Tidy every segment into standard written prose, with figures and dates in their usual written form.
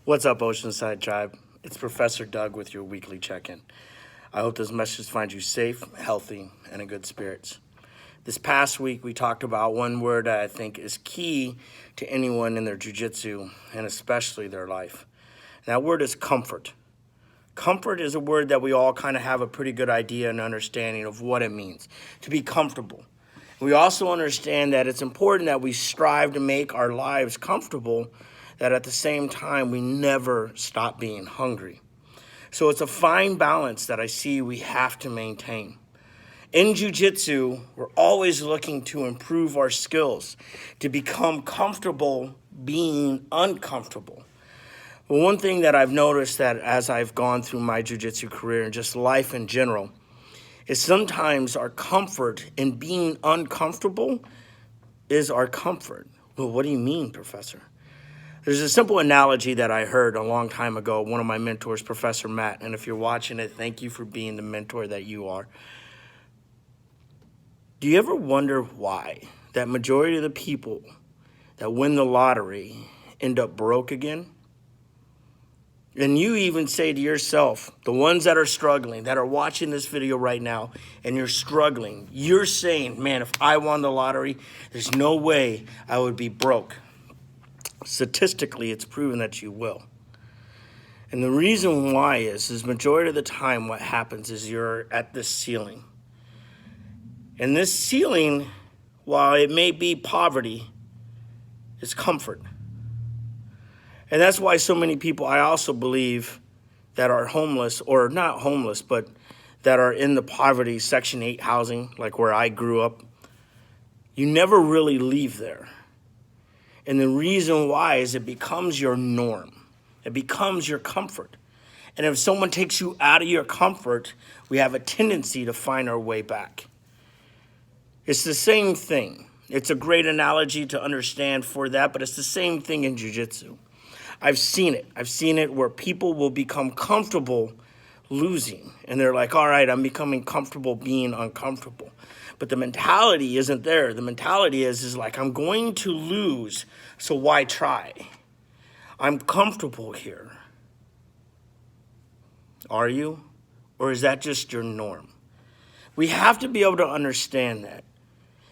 What's up, Oceanside Tribe? It's Professor Doug with your weekly check-in. I hope this message finds you safe, healthy, and in good spirits. This past week, we talked about one word that I think is key to anyone in their jiu-jitsu, and especially their life. And that word is comfort. Comfort is a word that we all kind of have a pretty good idea and understanding of what it means, to be comfortable. We also understand that it's important that we strive to make our lives comfortable, that at the same time we never stop being hungry. So it's a fine balance that I see we have to maintain. In jiu-jitsu, we're always looking to improve our skills, to become comfortable being uncomfortable. But one thing that I've noticed that as I've gone through my jiu-jitsu career and just life in general, is sometimes our comfort in being uncomfortable is our comfort. Well, what do you mean, Professor? There's a simple analogy that I heard a long time ago, one of my mentors, Professor Matt, and if you're watching it, thank you for being the mentor that you are. Do you ever wonder why that majority of the people that win the lottery end up broke again? And you even say to yourself, the ones that are struggling, that are watching this video right now, and you're struggling, you're saying, man, if I won the lottery, there's no way I would be broke. Statistically, it's proven that you will. And the reason why is majority of the time what happens is you're at this ceiling. And this ceiling, while it may be poverty, is comfort. And that's why so many people, I also believe, that are homeless, or not homeless, but that are in the poverty, Section 8 housing, like where I grew up, you never really leave there. And the reason why is it becomes your norm. It becomes your comfort. And if someone takes you out of your comfort, we have a tendency to find our way back. It's the same thing. It's a great analogy to understand for that, but it's the same thing in jiu-jitsu. I've seen it. I've seen it where people will become comfortable losing. And they're like, all right, I'm becoming comfortable being uncomfortable. But the mentality isn't there. The mentality is like, I'm going to lose, so why try? I'm comfortable here. Are you? Or is that just your norm? We have to be able to understand that.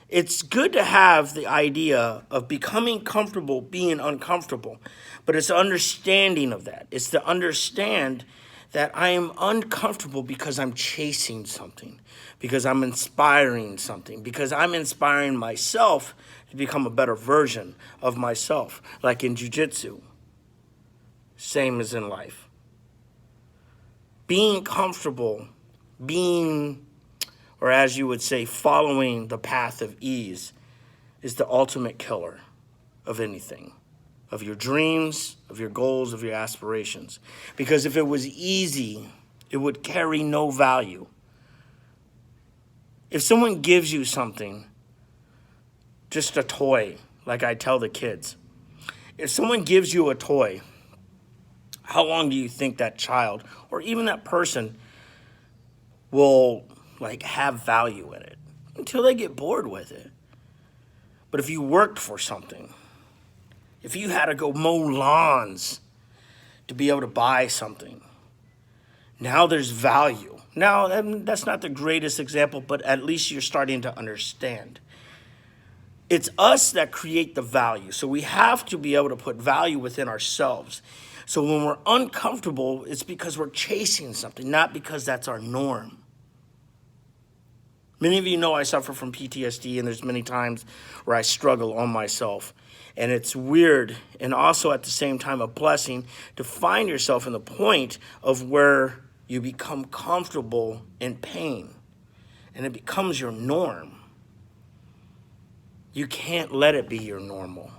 It's good to have the idea of becoming comfortable being uncomfortable, but it's the understanding of that. It's to understand that I am uncomfortable because I'm chasing something, because I'm inspiring something, because I'm inspiring myself to become a better version of myself, like in jiu-jitsu. Same as in life. Being comfortable, or as you would say, following the path of ease is the ultimate killer of anything, of your dreams, of your goals, of your aspirations. Because if it was easy, it would carry no value. If someone gives you something, just a toy, like I tell the kids, if someone gives you a toy, how long do you think that child or even that person will have value in it? Until they get bored with it. But if you worked for something, if you had to go mow lawns to be able to buy something, now there's value. Now, that's not the greatest example, but at least you're starting to understand. It's us that create the value. So we have to be able to put value within ourselves. So when we're uncomfortable, it's because we're chasing something, not because that's our norm. Many of you know I suffer from PTSD, and there's many times where I struggle on myself. And it's weird, and also at the same time a blessing, to find yourself in the point of where you become comfortable in pain, and it becomes your norm. You can't let it be your normal.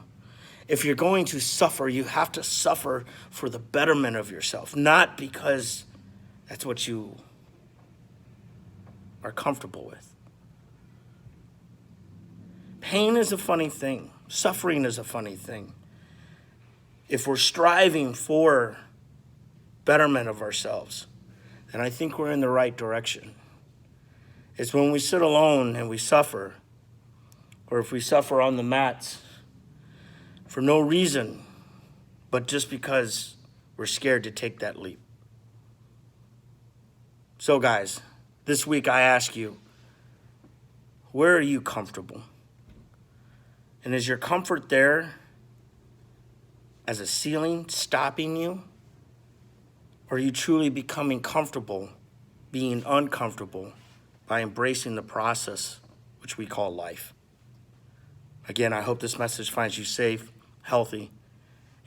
If you're going to suffer, you have to suffer for the betterment of yourself, not because that's what you are comfortable with. Pain is a funny thing. Suffering is a funny thing. If we're striving for betterment of ourselves, then I think we're in the right direction. It's when we sit alone and we suffer, or if we suffer on the mats for no reason, but just because We're scared to take that leap. So guys, this week I ask you, where are you comfortable? And is your comfort there as a ceiling stopping you? Or are you truly becoming comfortable being uncomfortable by embracing the process which we call life? Again, I hope this message finds you safe, healthy,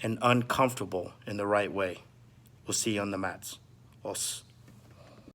and uncomfortable in the right way. We'll see you on the mats.